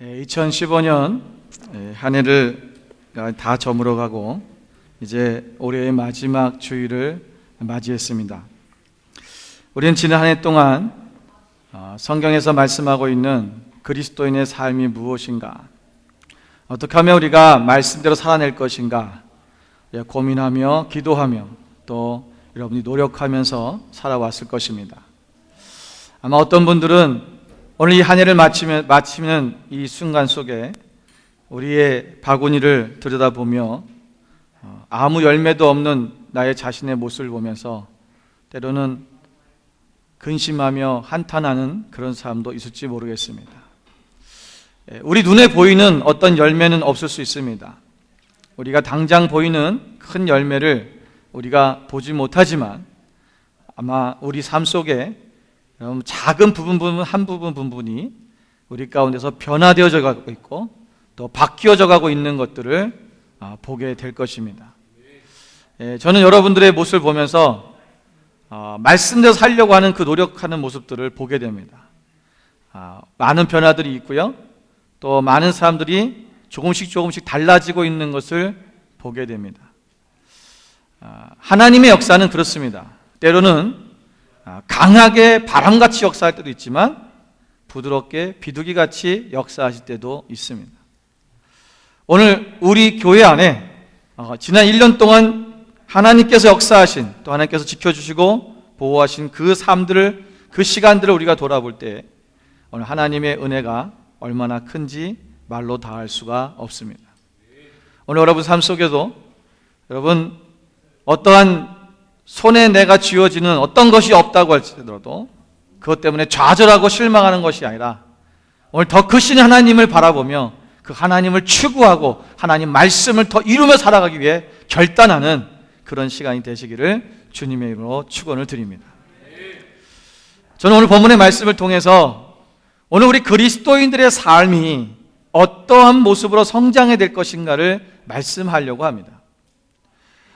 2015년 한 해를 다 저물어 가고 이제 올해의 마지막 주일을 맞이했습니다. 우리는 지난 한 해 동안 성경에서 말씀하고 있는 그리스도인의 삶이 무엇인가, 어떻게 하면 우리가 말씀대로 살아낼 것인가 고민하며 기도하며 또 여러분이 노력하면서 살아왔을 것입니다. 아마 어떤 분들은 오늘 이 한 해를 마치는 이 순간 속에 우리의 바구니를 들여다보며 아무 열매도 없는 나의 자신의 모습을 보면서 때로는 근심하며 한탄하는 그런 사람도 있을지 모르겠습니다. 우리 눈에 보이는 어떤 열매는 없을 수 있습니다. 우리가 당장 보이는 큰 열매를 우리가 보지 못하지만 아마 우리 삶 속에 작은 한 부분이 우리 가운데서 변화되어져 가고 있고 또 바뀌어져 가고 있는 것들을 보게 될 것입니다. 저는 여러분들의 모습을 보면서 말씀대로 살려고 하는 그 노력하는 모습들을 보게 됩니다. 많은 변화들이 있고요, 또 많은 사람들이 조금씩 달라지고 있는 것을 보게 됩니다. 하나님의 역사는 그렇습니다. 때로는 강하게 바람같이 역사할 때도 있지만 부드럽게 비둘기같이 역사하실 때도 있습니다. 오늘 우리 교회 안에 지난 1년 동안 하나님께서 역사하신, 또 하나님께서 지켜주시고 보호하신 그 삶들을, 그 시간들을 우리가 돌아볼 때 오늘 하나님의 은혜가 얼마나 큰지 말로 다할 수가 없습니다. 오늘 여러분 삶 속에도 여러분 어떠한 손에 내가 쥐어지는 어떤 것이 없다고 할지라도 그것 때문에 좌절하고 실망하는 것이 아니라 오늘 더 크신 하나님을 바라보며 그 하나님을 추구하고 하나님 말씀을 더 이루며 살아가기 위해 결단하는 그런 시간이 되시기를 주님의 이름으로 축원을 드립니다. 저는 오늘 본문의 말씀을 통해서 오늘 우리 그리스도인들의 삶이 어떠한 모습으로 성장해야 될 것인가를 말씀하려고 합니다.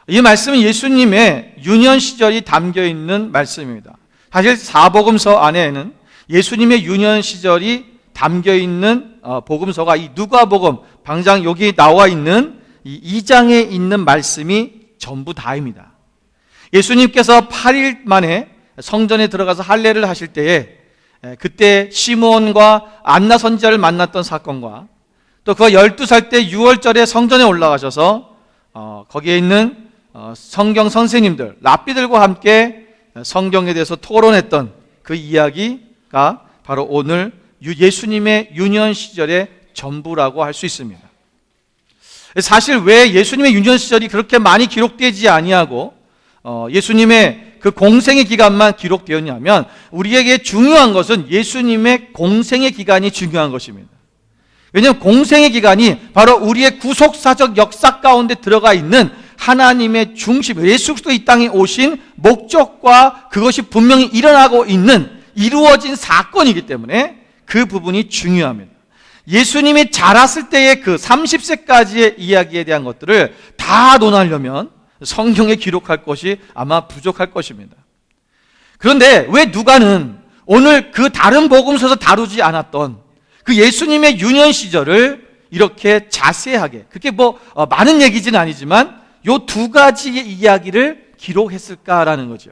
이 말씀은 예수님의 유년 시절이 담겨 있는 말씀입니다. 사실 사복음서 안에는 예수님의 유년 시절이 담겨 있는 복음서가 이 누가복음 당장 여기 나와 있는 이 2장에 있는 말씀이 전부 다입니다. 예수님께서 8일 만에 성전에 들어가서 할례를 하실 때에 그때 시므온과 안나 선지자를 만났던 사건과 또 그가 12살 때 6월절에 성전에 올라가셔서 거기에 있는 성경 선생님들, 랍비들과 함께 성경에 대해서 토론했던 그 이야기가 바로 오늘 예수님의 유년 시절의 전부라고 할 수 있습니다. 사실 왜 예수님의 유년 시절이 그렇게 많이 기록되지 아니하고 예수님의 그 공생의 기간만 기록되었냐면 우리에게 중요한 것은 예수님의 공생의 기간이 중요한 것입니다. 왜냐하면 공생의 기간이 바로 우리의 구속사적 역사 가운데 들어가 있는 하나님의 중심, 예수 그리스도 이 땅에 오신 목적과 그것이 분명히 일어나고 있는 이루어진 사건이기 때문에 그 부분이 중요합니다. 예수님이 자랐을 때의 그 30세까지의 이야기에 대한 것들을 다 논하려면 성경에 기록할 것이 아마 부족할 것입니다. 그런데 왜 누가는 오늘 그 다른 복음서에서 다루지 않았던 그 예수님의 유년 시절을 이렇게 자세하게, 그게 많은 얘기는 아니지만 요 두 가지의 이야기를 기록했을까라는 거죠.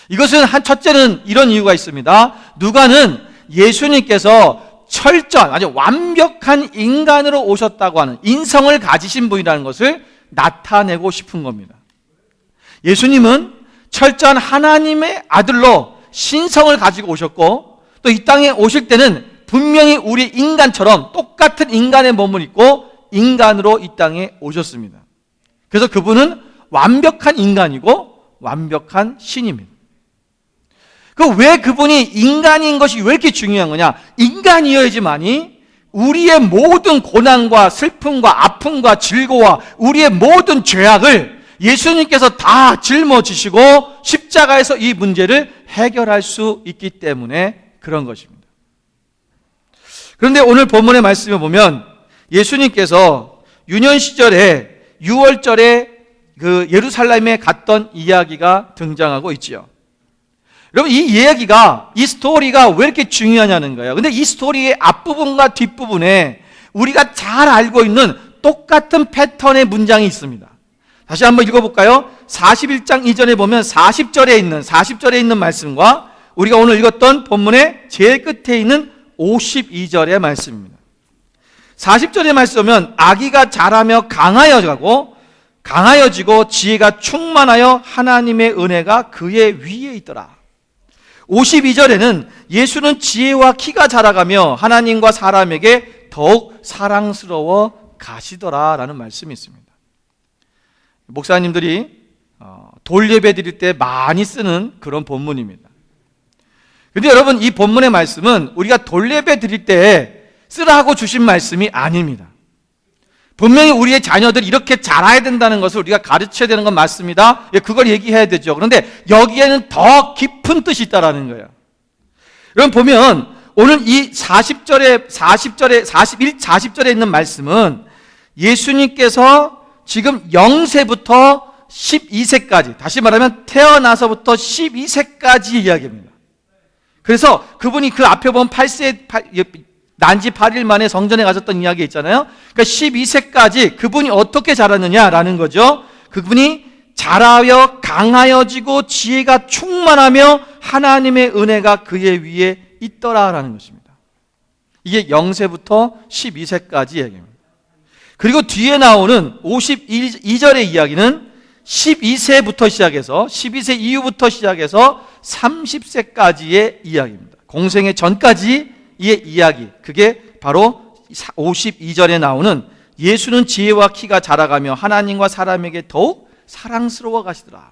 이것은 첫째는 이런 이유가 있습니다. 누가는 예수님께서 철저한, 아주 완벽한 인간으로 오셨다고 하는 인성을 가지신 분이라는 것을 나타내고 싶은 겁니다. 예수님은 철저한 하나님의 아들로 신성을 가지고 오셨고 또 이 땅에 오실 때는 분명히 우리 인간처럼 똑같은 인간의 몸을 입고 인간으로 이 땅에 오셨습니다. 그래서 그분은 완벽한 인간이고 완벽한 신입니다. 왜 그분이 인간인 것이 왜 이렇게 중요한 거냐? 인간이어야지만이 우리의 모든 고난과 슬픔과 아픔과 즐거움과 우리의 모든 죄악을 예수님께서 다 짊어지시고 십자가에서 이 문제를 해결할 수 있기 때문에 그런 것입니다. 그런데 오늘 본문의 말씀을 보면 예수님께서 유년 시절에 6월절에 그 예루살렘에 갔던 이야기가 등장하고 있지요. 여러분, 이 이야기가, 이 스토리가 왜 이렇게 중요하냐는 거예요. 근데 이 스토리의 앞부분과 뒷부분에 우리가 잘 알고 있는 똑같은 패턴의 문장이 있습니다. 다시 한번 읽어볼까요? 41장 이전에 보면 40절에 있는 말씀과 우리가 오늘 읽었던 본문의 제일 끝에 있는 52절의 말씀입니다. 40절의 말씀 보면 아기가 자라며 강하여지고 지혜가 충만하여 하나님의 은혜가 그의 위에 있더라. 52절에는 예수는 지혜와 키가 자라가며 하나님과 사람에게 더욱 사랑스러워 가시더라 라는 말씀이 있습니다. 목사님들이 돌예배 드릴 때 많이 쓰는 그런 본문입니다. 그런데 여러분, 이 본문의 말씀은 우리가 돌예배 드릴 때 쓰라고 주신 말씀이 아닙니다. 분명히 우리의 자녀들이 이렇게 자라야 된다는 것을 우리가 가르쳐야 되는 건 맞습니다. 그걸 얘기해야 되죠. 그런데 여기에는 더 깊은 뜻이 있다는 거예요. 여러분 보면 오늘 이 40절에 있는 말씀은 예수님께서 지금 0세부터 12세까지, 다시 말하면 태어나서부터 12세까지 이야기입니다. 그래서 그분이 그 앞에 보면 난지 8일 만에 성전에 가셨던 이야기 있잖아요. 그러니까 12세까지 그분이 어떻게 자랐느냐라는 거죠. 그분이 자라여 강하여지고 지혜가 충만하며 하나님의 은혜가 그의 위에 있더라라는 것입니다. 이게 0세부터 12세까지 얘기입니다. 그리고 뒤에 나오는 52절의 이야기는 12세부터 시작해서 12세 이후부터 시작해서 30세까지의 이야기입니다. 공생의 전까지의 이야기, 그게 바로 52절에 나오는 예수는 지혜와 키가 자라가며 하나님과 사람에게 더욱 사랑스러워 가시더라.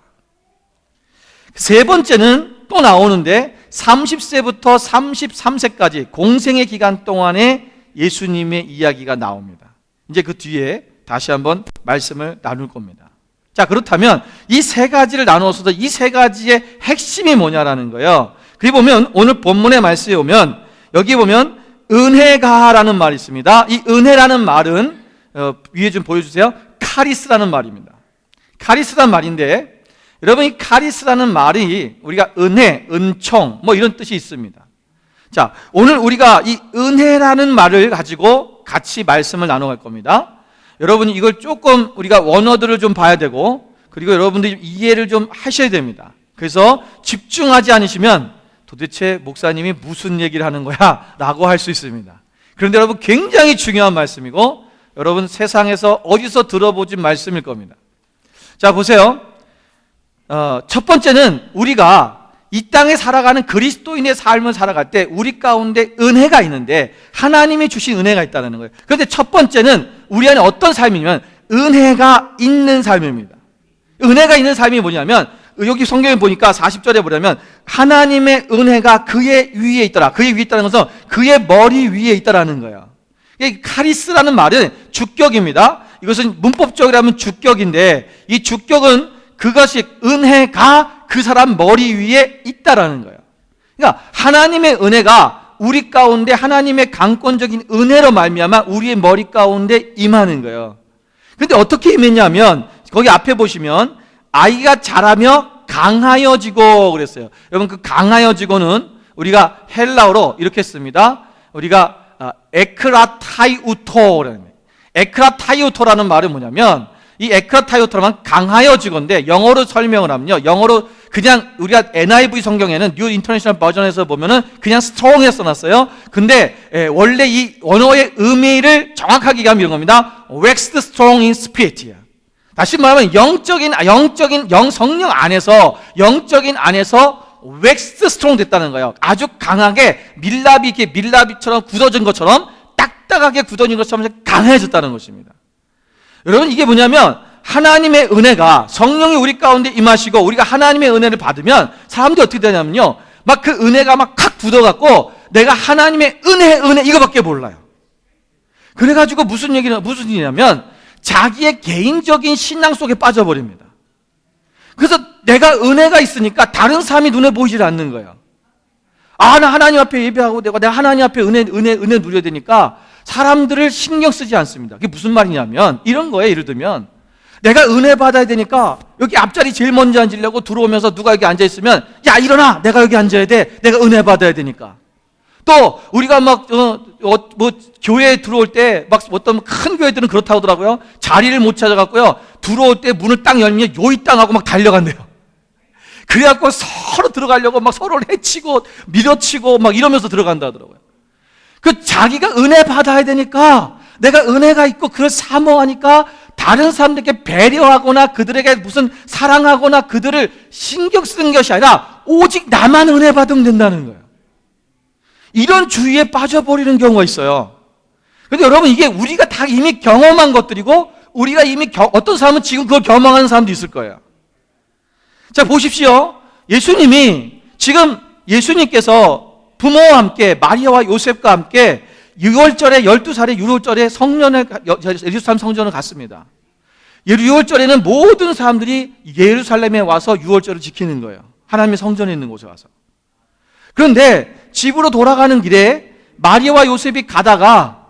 세 번째는 또 나오는데 30세부터 33세까지 공생의 기간 동안에 예수님의 이야기가 나옵니다. 이제 그 뒤에 다시 한번 말씀을 나눌 겁니다. 자, 그렇다면 이 세 가지를 나누어서도 이 세 가지의 핵심이 뭐냐라는 거예요. 그리고 보면 오늘 본문의 말씀에 오면 여기 보면 은혜가라는 말이 있습니다. 이 은혜라는 말은 위에 좀 보여주세요. 카리스라는 말입니다. 카리스라는 말인데 여러분, 이 카리스라는 말이 우리가 은혜, 은총 뭐 이런 뜻이 있습니다. 자, 오늘 우리가 이 은혜라는 말을 가지고 같이 말씀을 나눠갈 겁니다. 여러분이 이걸 조금 우리가 원어들을 좀 봐야 되고, 그리고 여러분들이 이해를 좀 하셔야 됩니다. 그래서 집중하지 않으시면 도대체 목사님이 무슨 얘기를 하는 거야? 라고 할 수 있습니다. 그런데 여러분, 굉장히 중요한 말씀이고 여러분 세상에서 어디서 들어보진 말씀일 겁니다. 자, 보세요. 첫 번째는 우리가 이 땅에 살아가는 그리스도인의 삶을 살아갈 때 우리 가운데 은혜가 있는데 하나님이 주신 은혜가 있다는 거예요. 그런데 첫 번째는 우리 안에 어떤 삶이냐면 은혜가 있는 삶입니다. 은혜가 있는 삶이 뭐냐면 여기 성경에 보니까 40절에 보려면 하나님의 은혜가 그의 위에 있더라. 그의 위에 있다는 것은 그의 머리 위에 있다라는 거예요. 카리스라는 말은 주격입니다. 이것은 문법적으로 하면 주격인데 이 주격은 그것이 은혜가 그 사람 머리 위에 있다라는 거예요. 그러니까 하나님의 은혜가 우리 가운데 하나님의 강권적인 은혜로 말미암아 우리의 머리 가운데 임하는 거예요. 그런데 어떻게 임했냐면 거기 앞에 보시면 아이가 자라며 강하여지고 그랬어요. 여러분, 그 강하여지고는 우리가 헬라어로 이렇게 씁니다. 우리가 에크라타이우토라는, 에크라타이우토라는 말은 뭐냐면 이 에크라타이우토라면 강하여지고인데 영어로 설명을 하면요, 영어로 그냥 우리가 NIV 성경에는 뉴 인터내셔널 버전에서 보면은 그냥 strong에 써놨어요. 근데 원래 이 원어의 의미를 정확하게 얘기하면 이런 겁니다. waxed strong in spirit. 다시 말하면 성령 안에서 영적인 안에서 waxed strong 됐다는 거예요. 아주 강하게 밀랍이처럼 굳어진 것처럼 딱딱하게 굳어진 것처럼 강해졌다는 것입니다. 여러분, 이게 뭐냐면 하나님의 은혜가 성령이 우리 가운데 임하시고 우리가 하나님의 은혜를 받으면 사람들이 어떻게 되냐면요, 막 그 은혜가 막 칵 굳어갖고 내가 하나님의 은혜 이거밖에 몰라요. 그래가지고 무슨 일이냐면 자기의 개인적인 신앙 속에 빠져버립니다. 그래서 내가 은혜가 있으니까 다른 사람이 눈에 보이질 않는 거예요. 아, 나 하나님 앞에 예배하고 내가 하나님 앞에 은혜 누려야 되니까 사람들을 신경 쓰지 않습니다. 그게 무슨 말이냐면 이런 거예요. 예를 들면 내가 은혜 받아야 되니까 여기 앞자리 제일 먼저 앉으려고 들어오면서 누가 여기 앉아있으면 야 일어나, 내가 여기 앉아야 돼, 내가 은혜 받아야 되니까. 또 우리가 막 교회에 들어올 때 막 어떤 큰 교회들은 그렇다고 하더라고요. 자리를 못 찾아갖고요, 들어올 때 문을 딱 열면 요이 땅 하고 막 달려간대요. 그래갖고 서로 들어가려고 막 서로를 해치고 밀어치고 막 이러면서 들어간다 하더라고요. 그 자기가 은혜 받아야 되니까, 내가 은혜가 있고 그걸 사모하니까 다른 사람들에게 배려하거나 그들에게 무슨 사랑하거나 그들을 신경 쓰는 것이 아니라 오직 나만 은혜 받으면 된다는 거예요. 이런 주의에 빠져버리는 경우가 있어요. 그런데 여러분, 이게 우리가 다 이미 경험한 것들이고, 우리가 이미 어떤 사람은 지금 그걸 경험하는 사람도 있을 거예요. 자, 보십시오. 예수님이 지금 예수님께서 부모와 함께 마리아와 요셉과 함께 6월절에 12살의 6월절에 예루살렘 성전을 갔습니다. 6월절에는 모든 사람들이 예루살렘에 와서 6월절을 지키는 거예요. 하나님의 성전에 있는 곳에 와서. 그런데 집으로 돌아가는 길에 마리아와 요셉이 가다가,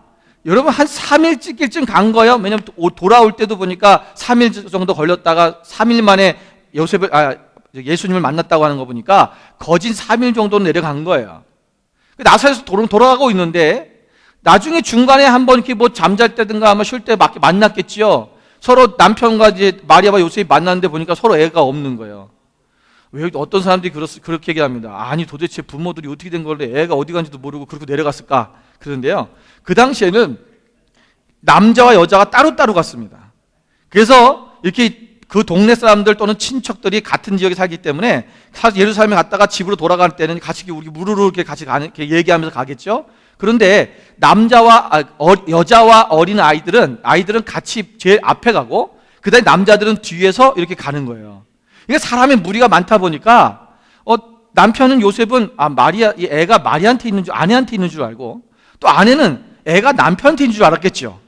여러분 한 3일 찍길쯤 간 거예요. 왜냐하면 돌아올 때도 보니까 3일 정도 걸렸다가 3일 만에 예수님을 만났다고 하는 거 보니까 거진 3일 정도는 내려간 거예요. 나사렛에서 돌아가고 있는데 나중에 중간에 한번 이렇게 뭐 잠잘 때든가 아마 쉴 때 만났겠지요. 서로 남편과 이제 마리아와 요셉이 만났는데 보니까 서로 애가 없는 거예요. 왜 어떤 사람들이 그렇게 얘기합니다. 아니 도대체 부모들이 어떻게 된 걸래, 애가 어디 간지도 모르고 그렇게 내려갔을까? 그런데요, 그 당시에는 남자와 여자가 따로따로 갔습니다. 그래서 이렇게 그 동네 사람들 또는 친척들이 같은 지역에 살기 때문에 예루살렘에 갔다가 집으로 돌아갈 때는 같이 우리 무르르 이렇게 같이 이렇게 얘기하면서 가겠죠. 그런데 여자와 어린 아이들은 같이 제일 앞에 가고, 그다음에 남자들은 뒤에서 이렇게 가는 거예요. 이게 사람의 무리가 많다 보니까 남편은 요셉은 이 애가 마리아한테 있는 줄, 아내한테 있는 줄 알고, 또 아내는 애가 남편한테 있는 줄 알았겠죠.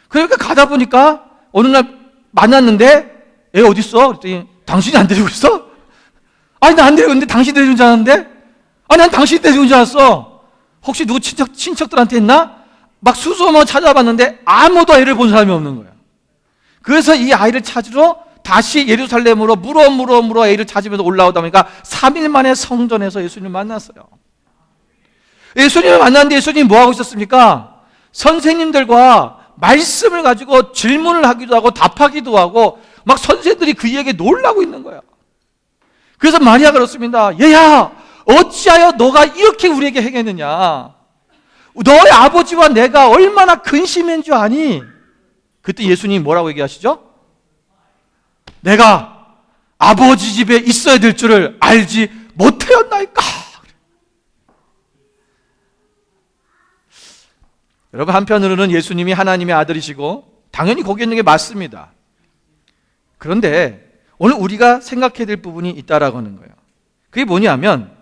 그러니까 가다 보니까 어느 날 만났는데, 애 어디 있어? 그랬더니 당신이 안 데리고 있어? 아니 나 안 데리고 있는데 당신이 데리고 온 줄 알았는데? 아니 난 당신이 데리고 온 줄 알았어. 혹시 누구 친척들한테 있나? 막 수소문 찾아봤는데 아무도 애를 본 사람이 없는 거예요. 그래서 이 아이를 찾으러 다시 예루살렘으로 물어 애를 찾으면서 올라오다 보니까 3일 만에 성전에서 예수님을 만났어요. 예수님을 만났는데 예수님이 뭐 하고 있었습니까? 선생님들과 말씀을 가지고 질문을 하기도 하고 답하기도 하고, 막 선생들이 그에게 놀라고 있는 거야. 그래서 마리아가 그렇습니다. 얘야, 어찌하여 너가 이렇게 우리에게 행했느냐? 너의 아버지와 내가 얼마나 근심한 줄 아니? 그때 예수님이 뭐라고 얘기하시죠? 내가 아버지 집에 있어야 될 줄을 알지 못하였나이까? 여러분, 한편으로는 예수님이 하나님의 아들이시고 당연히 거기 있는 게 맞습니다. 그런데 오늘 우리가 생각해야 될 부분이 있다라고 하는 거예요. 그게 뭐냐면,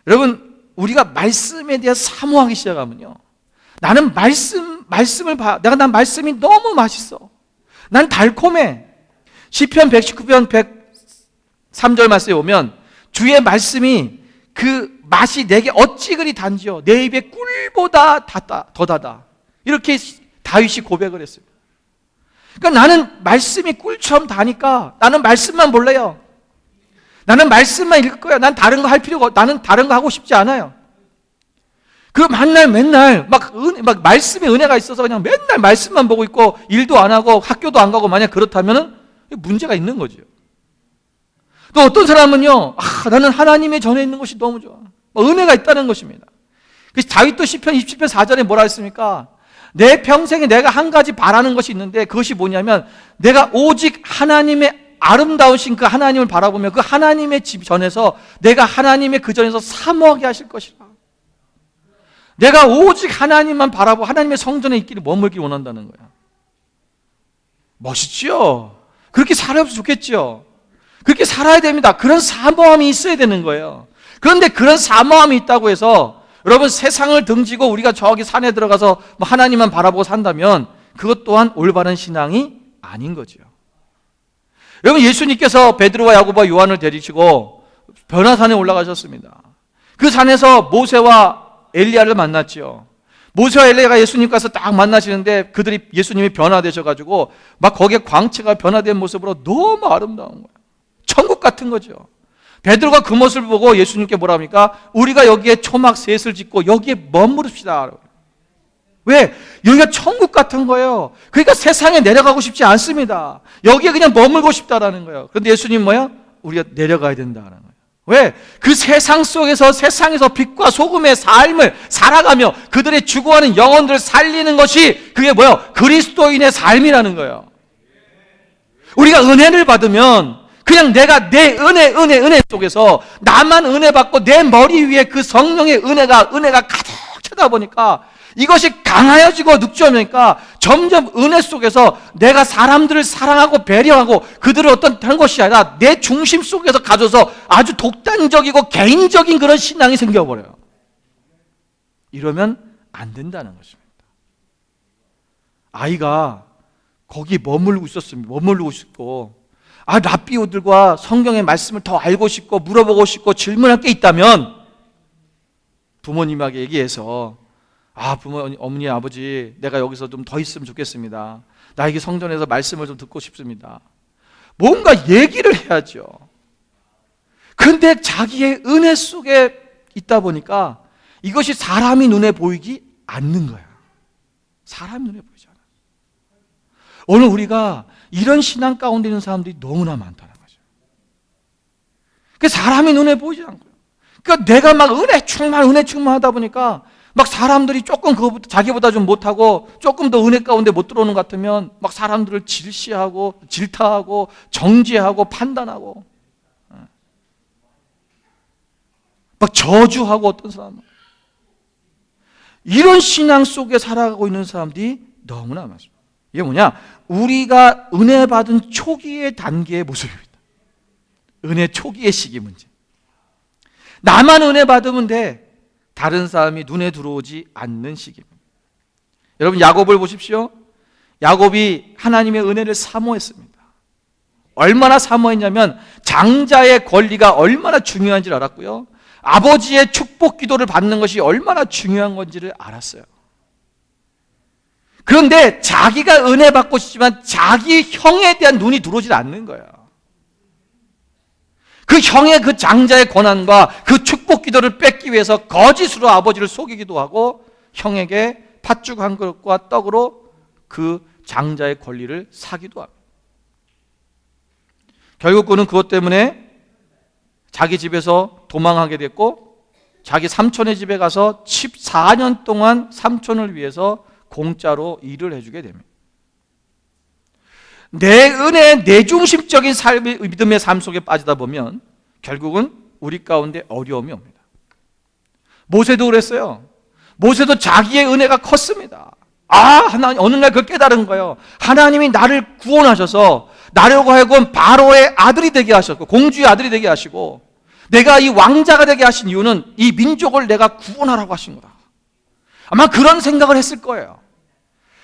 여러분, 우리가 말씀에 대해 사모하기 시작하면요, 나는 말씀을 봐. 난 말씀이 너무 맛있어. 난 달콤해. 시편 119편 103절 말씀에 보면 주의 말씀이 그 맛이 내게 어찌 그리 단지요, 내 입에 꿀보다 더 다다. 이렇게 다윗이 고백을 했습니다. 그러니까 나는 말씀이 꿀처럼 다니까 나는 말씀만 몰라요. 나는 말씀만 읽을 거야. 난 다른 거 할 필요가, 나는 다른 거 하고 싶지 않아요. 그 맨날 막 말씀에 은혜가 있어서 그냥 맨날 말씀만 보고 있고 일도 안 하고 학교도 안 가고, 만약 그렇다면은 문제가 있는 거죠. 또 어떤 사람은요, 나는 하나님의 전에 있는 것이 너무 좋아. 은혜가 있다는 것입니다. 그래서 다윗도 시편 27편 4절에 뭐라 했습니까? 내 평생에 내가 한 가지 바라는 것이 있는데, 그것이 뭐냐면 내가 오직 하나님의 아름다우신 그 하나님을 바라보며 그 하나님의 집 전에서, 내가 하나님의 그 전에서 사모하게 하실 것이라. 내가 오직 하나님만 바라보고 하나님의 성전에 있기를 머물기 원한다는 거야. 멋있죠? 그렇게 살아야 좋겠죠? 그렇게 살아야 됩니다. 그런 사모함이 있어야 되는 거예요. 그런데 그런 사모함이 있다고 해서 여러분, 세상을 등지고 우리가 저기 산에 들어가서 하나님만 바라보고 산다면 그것 또한 올바른 신앙이 아닌 거죠. 여러분, 예수님께서 베드로와 야고보와 요한을 데리시고 변화산에 올라가셨습니다. 그 산에서 모세와 엘리야를 만났죠. 모세와 엘리야가 예수님 가서 딱 만나시는데 그들이 예수님이 변화되셔가지고 막 거기에 광채가 변화된 모습으로 너무 아름다운 거예요. 천국 같은 거죠. 베드로가 그 모습을 보고 예수님께 뭐라 합니까? 우리가 여기에 초막 셋을 짓고 여기에 머무릅시다. 왜? 여기가 천국 같은 거예요. 그러니까 세상에 내려가고 싶지 않습니다. 여기에 그냥 머물고 싶다라는 거예요. 그런데 예수님 뭐야? 우리가 내려가야 된다는 거예요. 왜? 그 세상 속에서 세상에서 빛과 소금의 삶을 살아가며 그들의 죽어가는 영혼들을 살리는 것이 그게 뭐예요? 그리스도인의 삶이라는 거예요. 우리가 은혜를 받으면 그냥 내가 내 은혜 속에서 나만 은혜 받고 내 머리 위에 그 성령의 은혜가 가득 차다 보니까 이것이 강하여지고 눅져오니까 점점 은혜 속에서 내가 사람들을 사랑하고 배려하고 그들을 어떤 다른 것이 아니라 내 중심 속에서 가져서 아주 독단적이고 개인적인 그런 신앙이 생겨버려요. 이러면 안 된다는 것입니다. 아이가 거기 머물고 싶고 랍비들과 성경의 말씀을 더 알고 싶고 물어보고 싶고 질문할 게 있다면 부모님에게 얘기해서 부모님, 어머니, 아버지, 내가 여기서 좀 더 있으면 좋겠습니다. 나에게 성전에서 말씀을 좀 듣고 싶습니다. 뭔가 얘기를 해야죠. 근데 자기의 은혜 속에 있다 보니까 이것이 사람이 눈에 보이지 않는 거야. 사람이 눈에 보이지 않아. 오늘 우리가 이런 신앙 가운데 있는 사람들이 너무나 많다는 거죠. 그 사람이 눈에 보이지 않고요. 그러니까 내가 막 은혜 충만하다 보니까 막 사람들이 조금 그거보다 자기보다 좀 못하고 조금 더 은혜 가운데 못 들어오는 것 같으면 막 사람들을 질시하고 질타하고 정죄하고 판단하고 막 저주하고 어떤 사람은 이런 신앙 속에 살아가고 있는 사람들이 너무나 많습니다. 이게 뭐냐? 우리가 은혜 받은 초기의 단계의 모습입니다. 은혜 초기의 시기 문제. 나만 은혜 받으면 돼. 다른 사람이 눈에 들어오지 않는 시기입니다. 여러분 야곱을 보십시오. 야곱이 하나님의 은혜를 사모했습니다. 얼마나 사모했냐면 장자의 권리가 얼마나 중요한지 알았고요. 아버지의 축복 기도를 받는 것이 얼마나 중요한 건지를 알았어요. 그런데 자기가 은혜 받고 싶지만 자기 형에 대한 눈이 들어오질 않는 거예요. 그 형의 그 장자의 권한과 그 축복 기도를 뺏기 위해서 거짓으로 아버지를 속이기도 하고 형에게 팥죽 한 그릇과 떡으로 그 장자의 권리를 사기도 합니다. 결국 그는 그것 때문에 자기 집에서 도망하게 됐고 자기 삼촌의 집에 가서 14년 동안 삼촌을 위해서 공짜로 일을 해주게 됩니다. 내 은혜, 내 중심적인 삶의 믿음의 삶 속에 빠지다 보면 결국은 우리 가운데 어려움이 옵니다. 모세도 그랬어요. 모세도 자기의 은혜가 컸습니다. 하나님 어느 날 그걸 깨달은 거예요. 하나님이 나를 구원하셔서 나려고 하여금 바로의 아들이 되게 하셨고 공주의 아들이 되게 하시고 내가 이 왕자가 되게 하신 이유는 이 민족을 내가 구원하라고 하신 거다. 아마 그런 생각을 했을 거예요.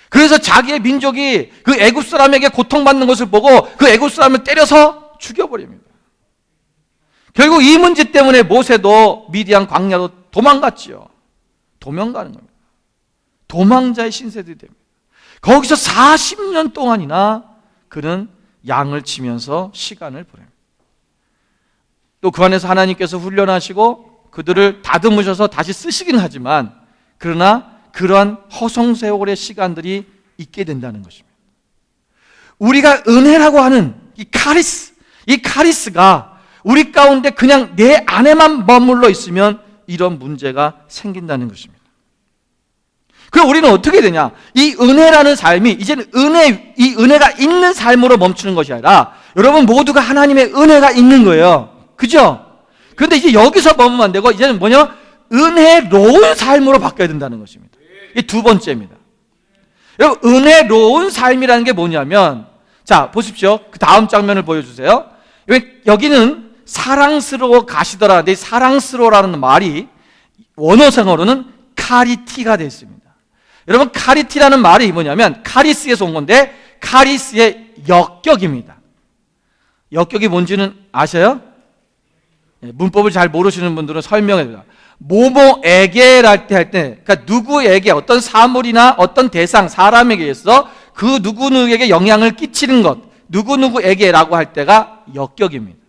그래서 자기의 민족이 그 애굽 사람에게 고통받는 것을 보고 그 애굽 사람을 때려서 죽여버립니다. 결국 이 문제 때문에 모세도 미디안 광야로 도망갔지요. 도망가는 겁니다. 도망자의 신세들이 됩니다. 거기서 40년 동안이나 그는 양을 치면서 시간을 보냅니다. 또 그 안에서 하나님께서 훈련하시고 그들을 다듬으셔서 다시 쓰시긴 하지만 그러나 그러한 허송세월의 시간들이 있게 된다는 것입니다. 우리가 은혜라고 하는 이 카리스가 우리 가운데 그냥 내 안에만 머물러 있으면 이런 문제가 생긴다는 것입니다. 그럼 우리는 어떻게 되냐? 이 은혜라는 삶이 이제는 이 은혜가 있는 삶으로 멈추는 것이 아니라 여러분 모두가 하나님의 은혜가 있는 거예요. 그죠? 그런데 이제 여기서 머무면 안 되고 이제는 뭐냐? 은혜로운 삶으로 바뀌어야 된다는 것입니다. 이게 두 번째입니다. 여러분 은혜로운 삶이라는 게 뭐냐면 자 보십시오. 그 다음 장면을 보여주세요. 여기는 사랑스러워 가시더라. 근데 사랑스러워라는 말이 원어상으로는 카리티가 되어 있습니다. 여러분 카리티라는 말이 뭐냐면 카리스에서 온 건데 카리스의 역격입니다. 역격이 뭔지는 아셔요? 문법을 잘 모르시는 분들은 설명해 드립니다. 뭐뭐에게 할 때, 그러니까 누구에게, 어떤 사물이나 어떤 대상, 사람에게 있어 그 누구누구에게 영향을 끼치는 것, 누구누구에게라고 할 때가 역격입니다.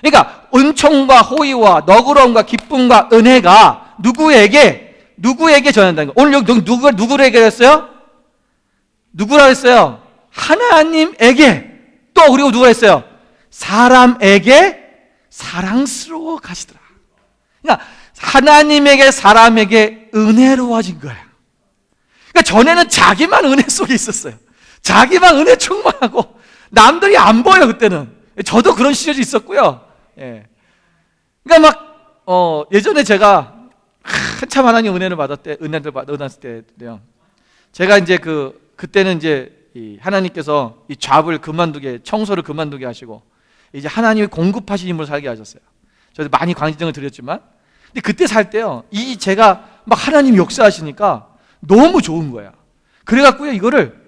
그러니까 은총과 호의와 너그러움과 기쁨과 은혜가 누구에게 전한다는 거예요. 오늘 여기 누구에게 했어요? 누구라 했어요? 하나님에게. 또 그리고 누가 했어요? 사람에게 사랑스러워 가시더라. 그러니까 하나님에게 사람에게 은혜로워진 거예요. 그러니까 전에는 자기만 은혜 속에 있었어요. 자기만 은혜 충만하고 남들이 안 보여. 그때는 저도 그런 시절이 있었고요. 예. 그러니까 막 예전에 제가 한참 하나님 은혜를 받았을 때요. 제가 이제 그때는 이제 하나님께서 이 잡을 그만두게, 청소를 그만두게 하시고 이제 하나님이 공급하신 힘으로 살게 하셨어요. 저도 많이 광지정을 드렸지만, 근데 그때 살 때요, 제가 막 하나님 역사하시니까 너무 좋은 거야. 그래갖고요, 이거를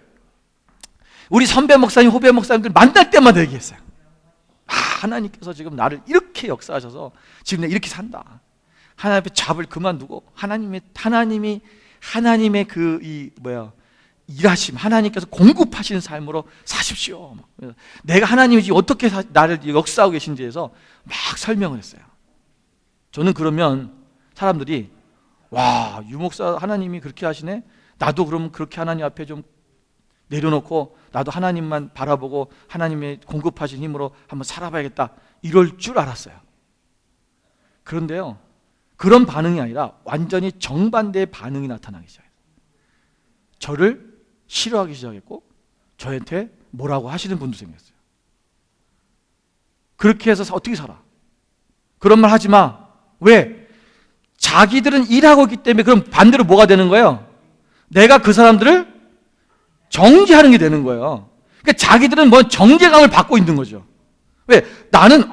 우리 선배 목사님, 후배 목사님들 만날 때마다 얘기했어요. 하나님께서 지금 나를 이렇게 역사하셔서 지금 내가 이렇게 산다. 하나님 앞에 잡을 그만두고 하나님의 일하심, 하나님께서 공급하시는 삶으로 사십시오. 내가 하나님이 어떻게 나를 역사하고 계신지에 대해서 막 설명을 했어요. 저는 그러면 사람들이 와, 유목사 하나님이 그렇게 하시네? 나도 그럼 그렇게 하나님 앞에 좀 내려놓고 나도 하나님만 바라보고 하나님의 공급하신 힘으로 한번 살아봐야겠다, 이럴 줄 알았어요. 그런데요, 그런 반응이 아니라 완전히 정반대의 반응이 나타나기 시작했어요. 저를 싫어하기 시작했고 저한테 뭐라고 하시는 분도 생겼어요. 그렇게 해서 어떻게 살아? 그런 말 하지 마. 왜? 자기들은 일하고 있기 때문에. 그럼 반대로 뭐가 되는 거예요? 내가 그 사람들을 정죄하는 게 되는 거예요. 그러니까 자기들은 뭐 정죄감을 받고 있는 거죠. 왜? 나는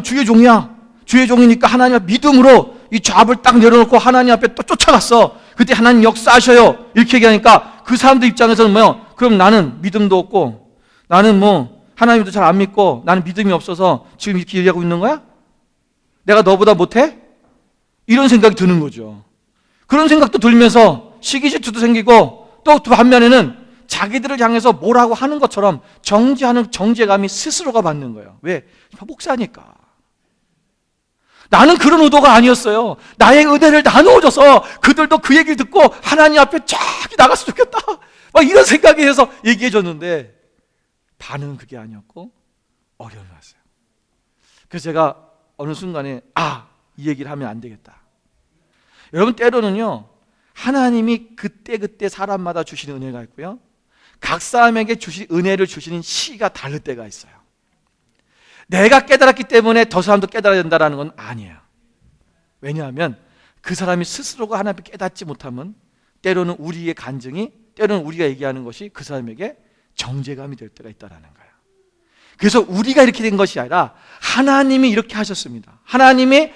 주의 종이야. 주의 종이니까 하나님 앞 믿음으로 이 잡을 딱 내려놓고 하나님 앞에 또 쫓아갔어. 그때 하나님 역사하셔요. 이렇게 얘기하니까 그 사람들 입장에서는 그럼 나는 믿음도 없고 나는 하나님도 잘 안 믿고 나는 믿음이 없어서 지금 이렇게 얘기하고 있는 거야? 내가 너보다 못해? 이런 생각이 드는 거죠. 그런 생각도 들면서 시기질투도 생기고, 또 반면에는 자기들을 향해서 뭐라고 하는 것처럼 정죄하는 정죄감이 스스로가 받는 거예요. 왜? 목사니까. 나는 그런 의도가 아니었어요. 나의 은혜를 나누어줘서 그들도 그 얘기를 듣고 하나님 앞에 쫙 나갔으면 좋겠다, 막 이런 생각이 해서 얘기해 줬는데 반응은 그게 아니었고 어려움이 왔어요. 그래서 제가 어느 순간에 이 얘기를 하면 안 되겠다. 여러분, 때로는요, 하나님이 그때 사람마다 주시는 은혜가 있고요, 각 사람에게 은혜를 주시는 시가 다를 때가 있어요. 내가 깨달았기 때문에 더 사람도 깨달아야 된다는 건 아니에요. 왜냐하면 그 사람이 스스로가 하나님을 깨닫지 못하면 때로는 우리의 간증이, 때로는 우리가 얘기하는 것이 그 사람에게 정죄감이 될 때가 있다는 거예요. 그래서 우리가 이렇게 된 것이 아니라 하나님이 이렇게 하셨습니다. 하나님이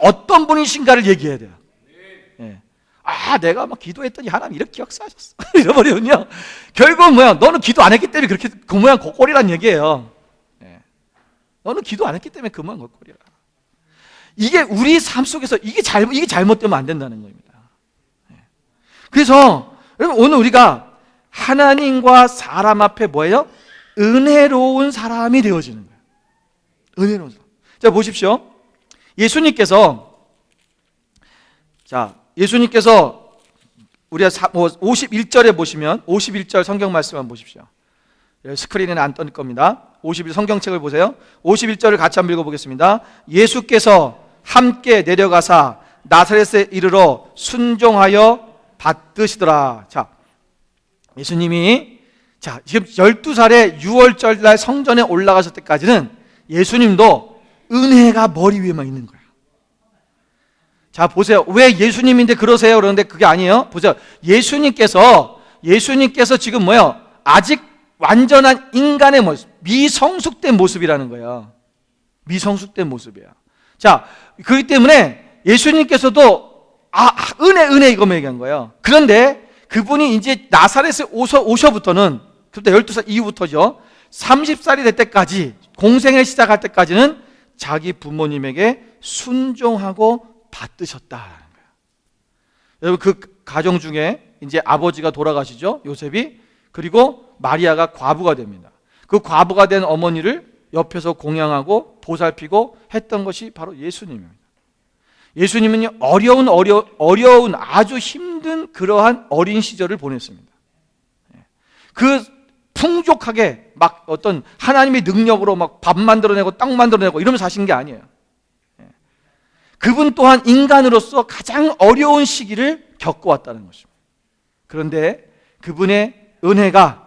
어떤 분이신가를 얘기해야 돼요. 예. 내가 막 기도했더니 하나님 이렇게 역사하셨어. 이러버리면요, 결국 너는 기도 안 했기 때문에 그렇게 그 모양 그 꼴이란 얘기예요. 예. 너는 기도 안 했기 때문에 그 모양 그 꼴이야. 이게 우리 삶 속에서 이게 잘못되면 안 된다는 겁니다. 예. 그래서 여러분, 오늘 우리가 하나님과 사람 앞에 뭐예요? 은혜로운 사람이 되어지는 거예요. 은혜로운 사람. 자, 보십시오. 예수님께서 우리가 51절에 보시면 51절 성경 말씀 한번 보십시오. 스크린에는 안 뜰 겁니다. 51 성경책을 보세요. 51절을 같이 한번 읽어보겠습니다. 예수께서 함께 내려가사 나사렛에 이르러 순종하여 받드시더라. 자, 예수님이 지금 12살에 6월절 날 성전에 올라가실 때까지는 예수님도 은혜가 머리 위에만 있는 거예요. 자, 보세요. 왜 예수님인데 그러세요? 그러는데 그게 아니에요. 보세요. 예수님께서 지금 아직 완전한 인간의 모습, 미성숙된 모습이라는 거예요. 미성숙된 모습이에요. 자, 그렇기 때문에 예수님께서도 은혜 이거만 얘기한 거예요. 그런데 그분이 이제 나사렛에 오셔부터는, 그때 12살 이후부터죠, 30살이 될 때까지, 공생을 시작할 때까지는 자기 부모님에게 순종하고 받드셨다라는 거예요. 여러분, 그 가정 중에 이제 아버지가 돌아가시죠, 요셉이. 그리고 마리아가 과부가 됩니다. 그 과부가 된 어머니를 옆에서 공양하고 보살피고 했던 것이 바로 예수님입니다. 예수님은 어려운 아주 힘든 그러한 어린 시절을 보냈습니다. 그 풍족하게 막 어떤 하나님의 능력으로 막 밥 만들어내고 땅 만들어내고 이러면서 사신 게 아니에요. 그분 또한 인간으로서 가장 어려운 시기를 겪어왔다는 것입니다. 그런데 그분의 은혜가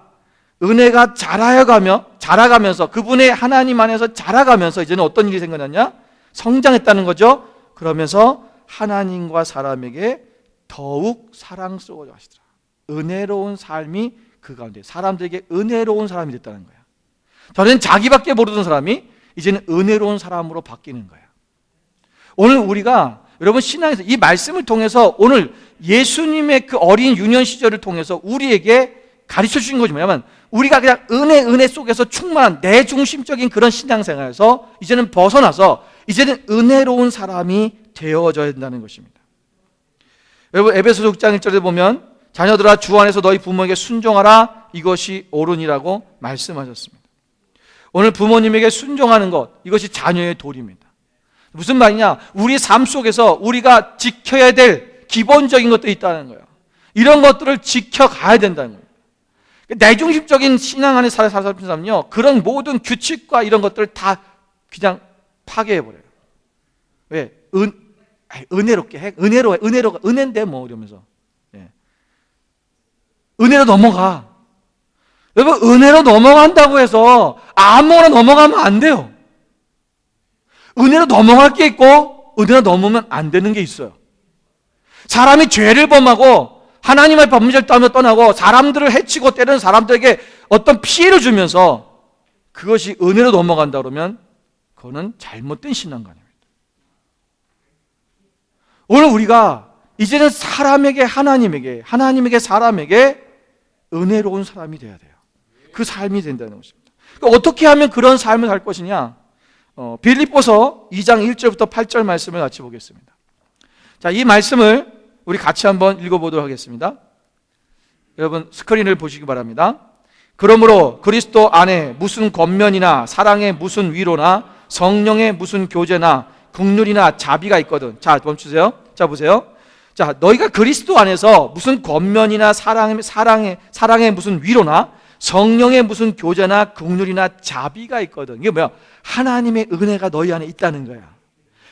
자라가면서 그분의 하나님 안에서 자라가면서 이제는 어떤 일이 생겨났냐? 성장했다는 거죠. 그러면서 하나님과 사람에게 더욱 사랑스러워져 하시더라. 은혜로운 삶이 그 가운데 사람들에게 은혜로운 사람이 됐다는 거야. 전에는 자기밖에 모르던 사람이 이제는 은혜로운 사람으로 바뀌는 거야. 오늘 우리가 여러분 신앙에서 이 말씀을 통해서 오늘 예수님의 그 어린 유년 시절을 통해서 우리에게 가르쳐 주신 것이 뭐냐면 우리가 그냥 은혜 속에서 충만한 내 중심적인 그런 신앙생활에서 이제는 벗어나서 이제는 은혜로운 사람이 되어져야 된다는 것입니다. 여러분 에베소서 6장 1절에 보면 자녀들아 주 안에서 너희 부모에게 순종하라 이것이 옳으니라고 말씀하셨습니다. 오늘 부모님에게 순종하는 것 이것이 자녀의 도리입니다. 무슨 말이냐? 우리 삶 속에서 우리가 지켜야 될 기본적인 것들이 있다는 거예요. 이런 것들을 지켜가야 된다는 거예요. 내중심적인 신앙 안에 사는 사람은요 그런 모든 규칙과 이런 것들을 다 그냥 파괴해버려요. 왜? 은혜롭게 해. 은혜인데 뭐 이러면서 은혜로 넘어가. 여러분 은혜로 넘어간다고 해서 아무거나 넘어가면 안 돼요. 은혜로 넘어갈 게 있고 은혜로 넘으면 안 되는 게 있어요. 사람이 죄를 범하고 하나님의 법문을 떠나고 사람들을 해치고 때리는 사람들에게 어떤 피해를 주면서 그것이 은혜로 넘어간다 그러면 그거는 잘못된 신앙관입니다. 오늘 우리가 이제는 사람에게 하나님에게 사람에게 은혜로운 사람이 돼야 돼요. 그 삶이 된다는 것입니다. 그러니까 어떻게 하면 그런 삶을 살 것이냐? 빌립보서 2장 1절부터 8절 말씀을 같이 보겠습니다. 자, 이 말씀을 우리 같이 한번 읽어보도록 하겠습니다. 여러분 스크린을 보시기 바랍니다. 그러므로 그리스도 안에 무슨 권면이나 사랑의 무슨 위로나 성령의 무슨 교제나 긍휼이나 자비가 있거든. 자, 멈추세요. 자, 보세요. 자, 너희가 그리스도 안에서 무슨 권면이나 사랑의 무슨 위로나 성령의 무슨 교제나 긍휼이나 자비가 있거든. 이게 뭐야? 하나님의 은혜가 너희 안에 있다는 거야.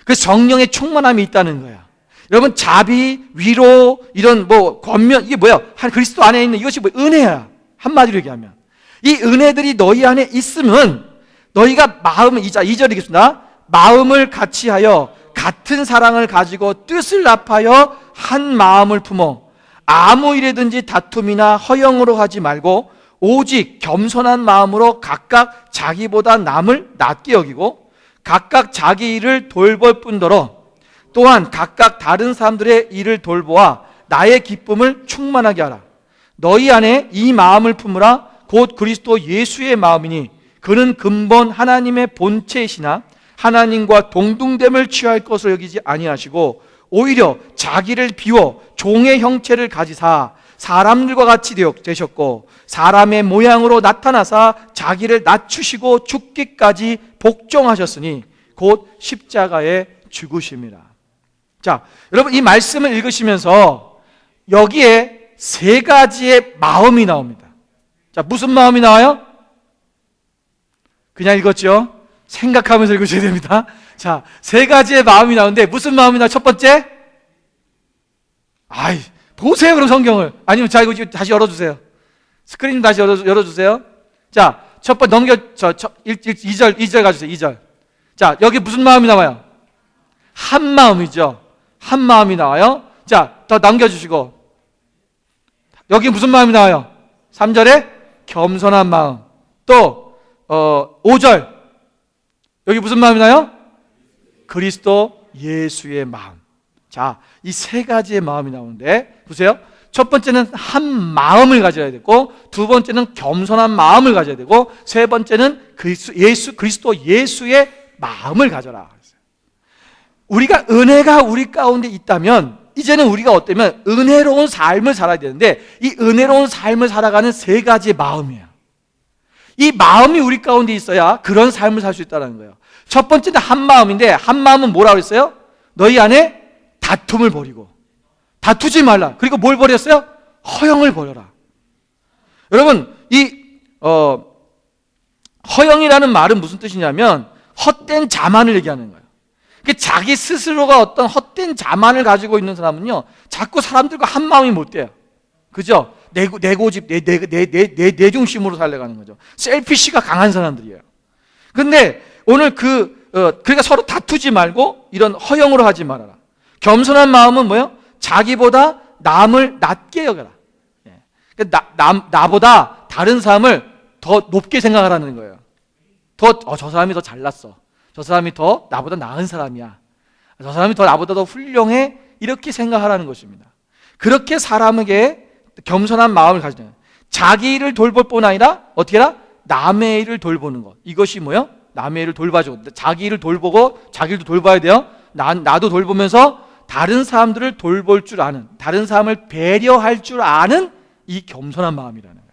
그 성령의 충만함이 있다는 거야. 여러분 자비, 위로, 이런 뭐 권면 이게 뭐야? 그리스도 안에 있는 이것이 뭐 은혜야. 한마디로 얘기하면 이 은혜들이 너희 안에 있으면 너희가 마음을 2절 읽겠습니다. 마음을 같이하여 같은 사랑을 가지고 뜻을 합하여 한 마음을 품어 아무 일에든지 다툼이나 허영으로 하지 말고 오직 겸손한 마음으로 각각 자기보다 남을 낮게 여기고 각각 자기 일을 돌볼 뿐더러 또한 각각 다른 사람들의 일을 돌보아 나의 기쁨을 충만하게 하라. 너희 안에 이 마음을 품으라. 곧 그리스도 예수의 마음이니 그는 근본 하나님의 본체이시나 하나님과 동등됨을 취할 것을 여기지 아니하시고 오히려 자기를 비워 종의 형체를 가지사 사람들과 같이 되셨고 사람의 모양으로 나타나사 자기를 낮추시고 죽기까지 복종하셨으니 곧 십자가에 죽으심이라. 자, 여러분 이 말씀을 읽으시면서 여기에 세 가지의 마음이 나옵니다. 자, 무슨 마음이 나와요? 그냥 읽었죠? 생각하면서 읽으셔야 됩니다. 자, 세 가지의 마음이 나오는데 무슨 마음이 나와요? 첫 번째? 보세요 그럼 성경을. 아니면 자 이거 다시 열어주세요. 스크린 다시 열어주세요. 자, 첫 번째 2절 가주세요. 2절. 자, 여기 무슨 마음이 나와요? 한 마음이죠. 한 마음이 나와요. 자, 더 남겨주시고 여기 무슨 마음이 나와요? 3절에 겸손한 마음. 또 5절 여기 무슨 마음이 나요? 그리스도 예수의 마음. 자, 이 세 가지의 마음이 나오는데 보세요. 첫 번째는 한 마음을 가져야 되고 두 번째는 겸손한 마음을 가져야 되고 세 번째는 그리스도 예수의 마음을 가져라. 우리가 은혜가 우리 가운데 있다면 이제는 우리가 어때면 은혜로운 삶을 살아야 되는데, 이 은혜로운 삶을 살아가는 세 가지의 마음이에요. 이 마음이 우리 가운데 있어야 그런 삶을 살 수 있다는 거예요. 첫 번째는 한 마음인데, 한 마음은 뭐라고 그랬어요? 너희 안에 다툼을 버리고, 다투지 말라. 그리고 뭘 버렸어요? 허영을 버려라. 여러분, 이 허영이라는 말은 무슨 뜻이냐면 헛된 자만을 얘기하는 거예요. 자기 스스로가 어떤 헛된 자만을 가지고 있는 사람은요, 자꾸 사람들과 한 마음이 못 돼요. 그죠? 내 고집, 내 중심으로 살려가는 거죠. 셀피시가 강한 사람들이에요. 근데 오늘 그러니까 서로 다투지 말고 이런 허영으로 하지 말아라. 겸손한 마음은 뭐예요? 자기보다 남을 낮게 여겨라. 나보다 다른 사람을 더 높게 생각하라는 거예요. 저 사람이 더 잘났어. 저 사람이 더 나보다 나은 사람이야. 저 사람이 더 나보다 더 훌륭해. 이렇게 생각하라는 것입니다. 그렇게 사람에게 겸손한 마음을 가지는 거예요. 자기 일을 돌볼 뿐 아니라 어떻게 해라? 남의 일을 돌보는 것. 이것이 뭐예요? 남의 일을 돌봐주고, 자기 일을 돌보고 자기 일도 돌봐야 돼요. 나도 돌보면서 다른 사람들을 돌볼 줄 아는, 다른 사람을 배려할 줄 아는 이 겸손한 마음이라는 거예요.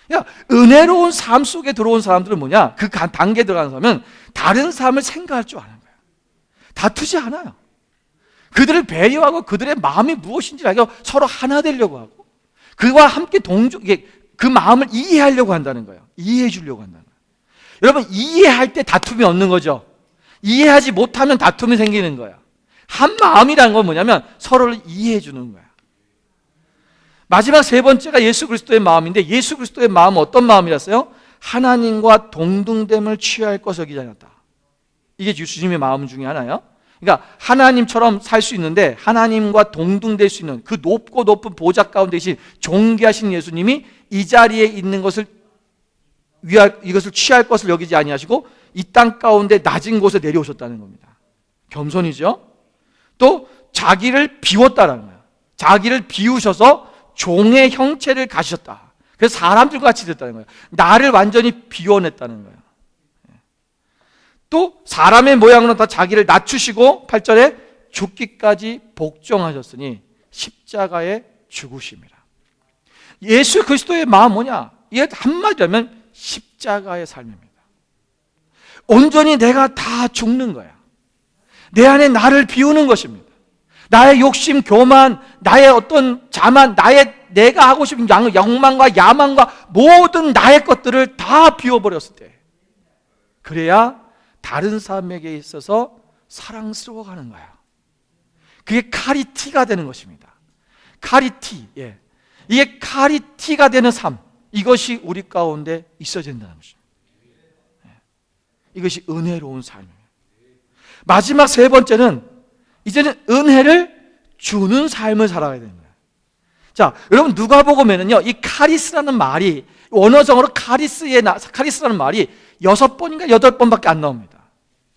그러니까 은혜로운 삶 속에 들어온 사람들은 뭐냐? 그 단계에 들어가는 사람은 다른 사람을 생각할 줄 아는 거예요. 다투지 않아요. 그들을 배려하고 그들의 마음이 무엇인지 알고 서로 하나 되려고 하고, 그와 함께 그 마음을 이해하려고 한다는 거예요. 이해해 주려고 한다는 거예요. 여러분, 이해할 때 다툼이 없는 거죠. 이해하지 못하면 다툼이 생기는 거예요. 한 마음이라는 건 뭐냐면 서로를 이해해 주는 거예요. 마지막 세 번째가 예수 그리스도의 마음인데, 예수 그리스도의 마음은 어떤 마음이었어요? 하나님과 동등됨을 취할 것을 여기지 않았다. 이게 주님의 마음 중에 하나예요. 그러니까 하나님처럼 살 수 있는데 하나님과 동등될 수 있는 그 높고 높은 보좌 가운데 계신 존귀하신 예수님이 이 자리에 있는 것을 이것을 취할 것을 여기지 아니하시고 이 땅 가운데 낮은 곳에 내려오셨다는 겁니다. 겸손이죠. 또 자기를 비웠다라는 거예요. 자기를 비우셔서 종의 형체를 가지셨다. 그래서 사람들과 같이 됐다는 거예요. 나를 완전히 비워냈다는 거예요. 또 사람의 모양으로 다 자기를 낮추시고 8절에 죽기까지 복종하셨으니 십자가에 죽으심이라. 예수 그리스도의 마음 뭐냐? 이게 한마디로 하면 십자가의 삶입니다. 온전히 내가 다 죽는 거야. 내 안에 나를 비우는 것입니다. 나의 욕심, 교만, 나의 어떤 자만, 내가 하고 싶은 욕망과 야망과 모든 나의 것들을 다 비워버렸을 때, 그래야 다른 사람에게 있어서 사랑스러워가는 거야. 그게 카리티가 되는 것입니다. 카리티, 예. 이게 카리티가 되는 삶, 이것이 우리 가운데 있어야 된다는 것입니다. 예. 이것이 은혜로운 삶이에요. 마지막 세 번째는 이제는 은혜를 주는 삶을 살아가야 되는 거예요. 자, 여러분 누가복음에는요, 이 카리스라는 말이 원어적으로 카리스라는 말이 6번인가 8번밖에 안 나옵니다.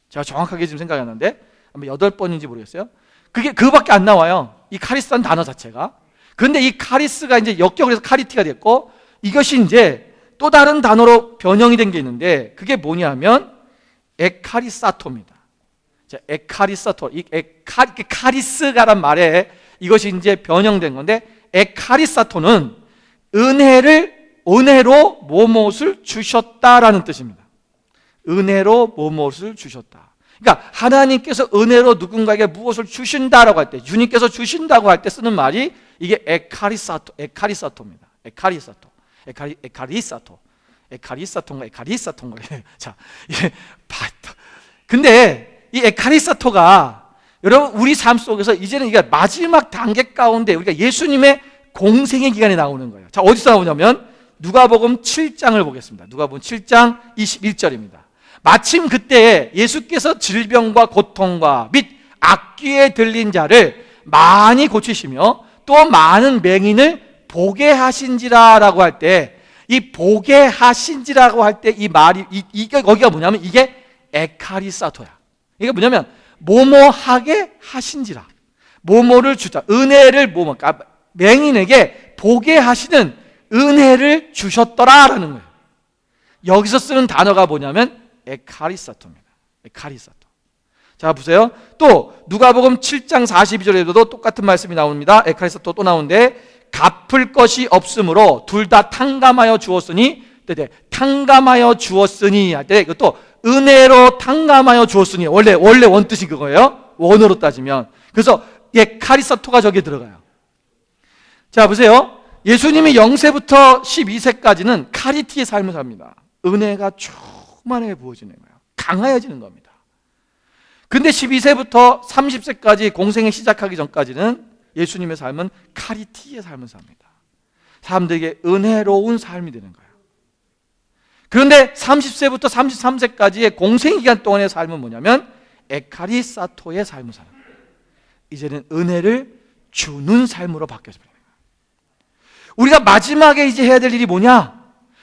제가 정확하게 지금 생각이 안 나는데 아마 8번인지 모르겠어요. 그거밖에 안 나와요. 이 카리스라는 단어 자체가. 그런데 이 카리스가 이제 역격을 해서 카리티가 됐고, 이것이 이제 또 다른 단어로 변형이 된 게 있는데, 그게 뭐냐면 에카리사토입니다. 자, 에카리사토, 카리스가란 말에 이것이 이제 변형된 건데, 에카리사토는 은혜로 뭐뭇을 주셨다라는 뜻입니다. 은혜로 뭐뭇을 주셨다. 그러니까 하나님께서 은혜로 누군가에게 무엇을 주신다라고 할 때, 주님께서 주신다고 할 때 쓰는 말이 이게 에카리사토입니다. 에카리사토인가. 자, 예, 근데 이 에카리사토가 여러분 우리 삶 속에서 이제는 이게 마지막 단계 가운데 우리가 예수님의 공생의 기간에 나오는 거예요. 자, 어디서 나오냐면 누가복음 7장을 보겠습니다. 누가복음 7장 21절입니다. 마침 그때 예수께서 질병과 고통과 및 악귀에 들린 자를 많이 고치시며 또 많은 맹인을 보게 하신지라라고 할 때, 이 보게 하신지라고 할 때 이 말이 이게 거기가 뭐냐면 이게 에카리사토야. 이게 뭐냐면 뭐뭐하게 하신지라, 뭐뭐를 주자, 은혜를 그러니까 맹인에게 보게 하시는 은혜를 주셨더라라는 거예요. 여기서 쓰는 단어가 뭐냐면 에카리사토입니다. 에카리사토. 자 보세요. 또 누가복음 7장 42절에도 똑같은 말씀이 나옵니다. 에카리스토 또 나오는데 갚을 것이 없으므로 둘 다 탕감하여 주었으니, 탕감하여 주었으니 할 때 이것도 은혜로 탕감하여 주었으니, 원래 원뜻이 그거예요. 원어로 따지면. 그래서 카리스토가 저기에 들어가요. 자 보세요. 예수님이 0세부터 12세까지는 카리티의 삶을 삽니다. 은혜가 충만하게 부어지는 거예요. 강하여지는 겁니다. 근데 12세부터 30세까지 공생을 시작하기 전까지는 예수님의 삶은 카리티의 삶을 삽니다. 사람들에게 은혜로운 삶이 되는 거예요. 그런데 30세부터 33세까지의 공생 기간 동안의 삶은 뭐냐면 에카리사토의 삶을 사는 거예요. 이제는 은혜를 주는 삶으로 바뀌어집니다. 우리가 마지막에 이제 해야 될 일이 뭐냐?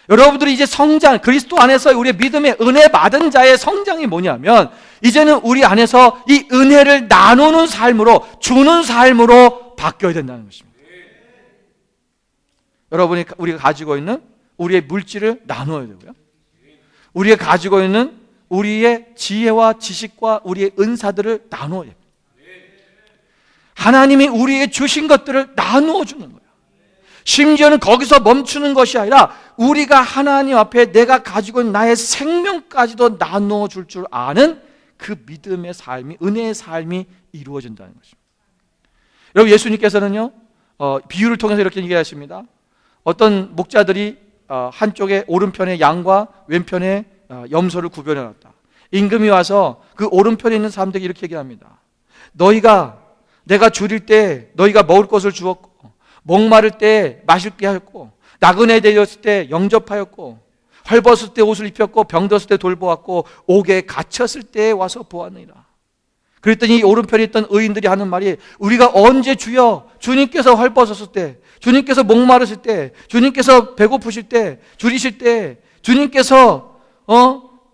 여러분들이 이제 성장, 그리스도 안에서 우리의 믿음의 은혜 받은 자의 성장이 뭐냐면, 이제는 우리 안에서 이 은혜를 나누는 삶으로, 주는 삶으로 바뀌어야 된다는 것입니다. 여러분이 우리가 가지고 있는 우리의 물질을 나누어야 되고요. 우리가 가지고 있는 우리의 지혜와 지식과 우리의 은사들을 나누어야 됩니다. 하나님이 우리에게 주신 것들을 나누어 주는 거예요. 심지어는 거기서 멈추는 것이 아니라 우리가 하나님 앞에 내가 가지고 있는 나의 생명까지도 나누어 줄 줄 아는 그 믿음의 삶이, 은혜의 삶이 이루어진다는 것입니다. 여러분, 예수님께서는요 비유를 통해서 이렇게 얘기하십니다. 어떤 목자들이 한쪽에 오른편에 양과 왼편에 염소를 구별해 놨다. 임금이 와서 그 오른편에 있는 사람들에게 이렇게 얘기합니다. 너희가 내가 줄일 때 너희가 먹을 것을 주었고, 목마를 때 마실게 하였고, 나그네 되었을 때 영접하였고, 헐벗을 때 옷을 입혔고, 병들었을 때 돌보았고, 옥에 갇혔을 때 와서 보았느니라. 그랬더니 오른편에 있던 의인들이 하는 말이, 우리가 언제 주여 주님께서 헐벗었을 때, 주님께서 목마르실 때, 주님께서 배고프실 때, 줄이실 때, 주님께서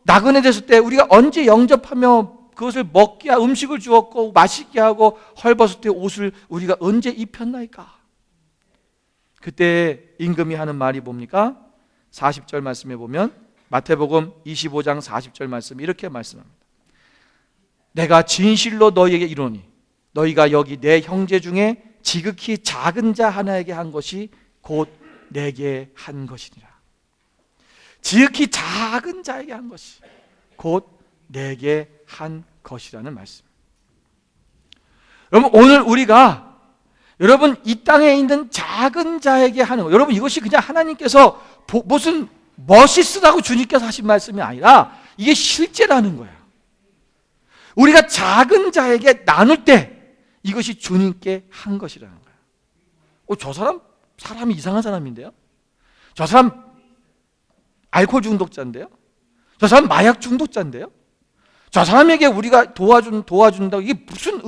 나그네 됐을 때 우리가 언제 영접하며 그것을 먹게 하고 음식을 주었고 마시게 하고 헐벗을 때 옷을 우리가 언제 입혔나이까? 그때 임금이 하는 말이 뭡니까? 40절 말씀에 보면 마태복음 25장 40절 말씀 이렇게 말씀합니다. 내가 진실로 너희에게 이르노니 너희가 여기 내 형제 중에 지극히 작은 자 하나에게 한 것이 곧 내게 한 것이니라. 지극히 작은 자에게 한 것이 곧 내게 한 것이라는 말씀. 여러분, 오늘 우리가 여러분 이 땅에 있는 작은 자에게 하는 것, 여러분 이것이 그냥 하나님께서 무슨 멋있으라고 주님께서 하신 말씀이 아니라 이게 실제라는 거예요. 우리가 작은 자에게 나눌 때 이것이 주님께 한 것이라는 거예요. 저 사람이 이상한 사람인데요? 저 사람 알코올 중독자인데요? 저 사람 마약 중독자인데요? 저 사람에게 우리가 도와준다고 이게 무슨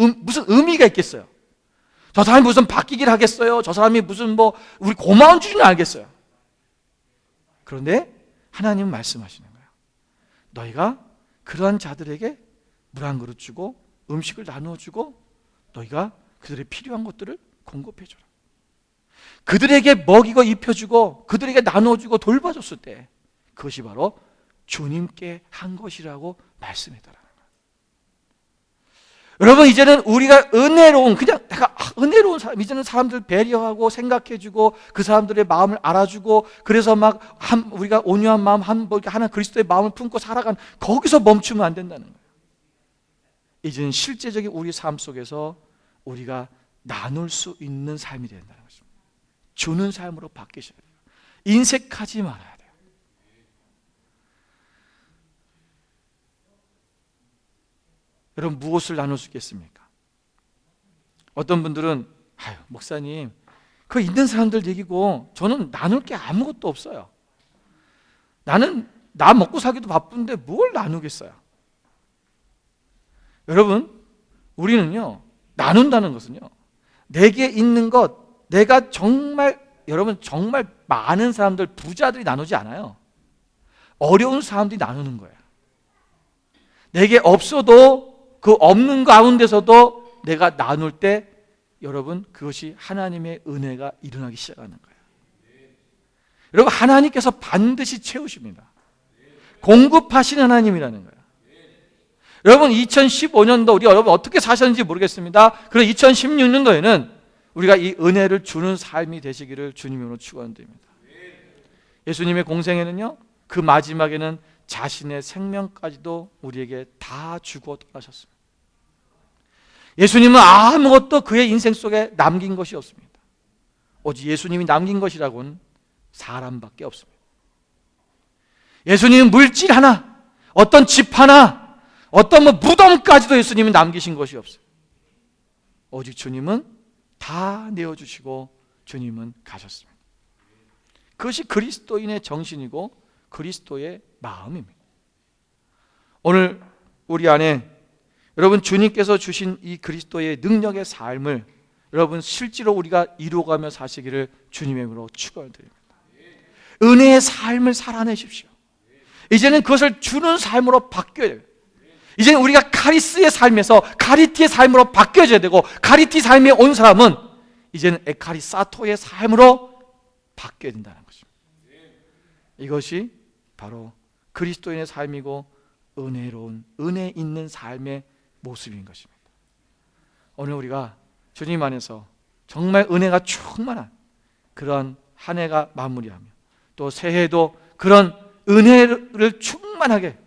의미가 있겠어요? 저 사람이 무슨 바뀌길 하겠어요? 저 사람이 무슨 우리 고마운 줄은 알겠어요. 그런데 하나님은 말씀하시는 거예요. 너희가 그러한 자들에게 물 한 그릇 주고 음식을 나누어 주고 너희가 그들의 필요한 것들을 공급해 줘라. 그들에게 먹이고 입혀주고 그들에게 나눠주고 돌봐줬을 때 그것이 바로 주님께 한 것이라고 말씀했더라는 거예요. 여러분, 이제는 우리가 은혜로운, 그냥 내가 은혜로운 사람, 이제는 사람들 배려하고 생각해주고 그 사람들의 마음을 알아주고 그래서 막 우리가 온유한 마음, 하나 그리스도의 마음을 품고 살아간, 거기서 멈추면 안 된다는 거예요. 이제는 실제적인 우리 삶 속에서 우리가 나눌 수 있는 삶이 된다는 것입니다. 주는 삶으로 바뀌셔야 돼요. 인색하지 말아야 돼요. 여러분, 무엇을 나눌 수 있겠습니까? 어떤 분들은 목사님, 그 있는 사람들 얘기고 저는 나눌 게 아무것도 없어요. 나는 나 먹고 살기도 바쁜데 뭘 나누겠어요? 여러분, 우리는요, 나눈다는 것은요, 내게 있는 것, 내가 정말, 여러분 정말 많은 사람들, 부자들이 나누지 않아요. 어려운 사람들이 나누는 거예요. 내게 없어도 그 없는 가운데서도 내가 나눌 때 여러분 그것이 하나님의 은혜가 일어나기 시작하는 거예요. 여러분, 하나님께서 반드시 채우십니다. 공급하시는 하나님이라는 거예요. 여러분 2015년도 우리 여러분 어떻게 사셨는지 모르겠습니다. 그리고 2016년도에는 우리가 이 은혜를 주는 삶이 되시기를 주님으로 축원드립니다. 예수님의 공생에는요, 그 마지막에는 자신의 생명까지도 우리에게 다 주고 떠나셨습니다. 예수님은 아무것도 그의 인생 속에 남긴 것이 없습니다. 오직 예수님이 남긴 것이라고는 사람밖에 없습니다. 예수님은 물질 하나, 어떤 집 하나, 어떤 무덤까지도 예수님이 남기신 것이 없어요. 오직 주님은 다 내어주시고 주님은 가셨습니다. 그것이 그리스도인의 정신이고 그리스도의 마음입니다. 오늘 우리 안에 여러분 주님께서 주신 이 그리스도의 능력의 삶을 여러분 실제로 우리가 이루어가며 사시기를 주님의 이름으로 축원을 드립니다. 은혜의 삶을 살아내십시오. 이제는 그것을 주는 삶으로 바뀌어야 돼요. 이제는 우리가 카리스의 삶에서 카리티의 삶으로 바뀌어져야 되고, 카리티 삶에 온 사람은 이제는 에카리사토의 삶으로 바뀌어야 된다는 것입니다. 이것이 바로 그리스도인의 삶이고 은혜로운, 은혜 있는 삶의 모습인 것입니다. 오늘 우리가 주님 안에서 정말 은혜가 충만한 그런 한 해가 마무리하며 또 새해도 그런 은혜를 충만하게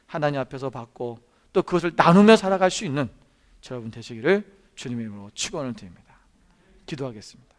하나님 앞에서 받고 또 그것을 나누며 살아갈 수 있는 여러분 되시기를 주님의 이름으로 축원을 드립니다. 기도하겠습니다.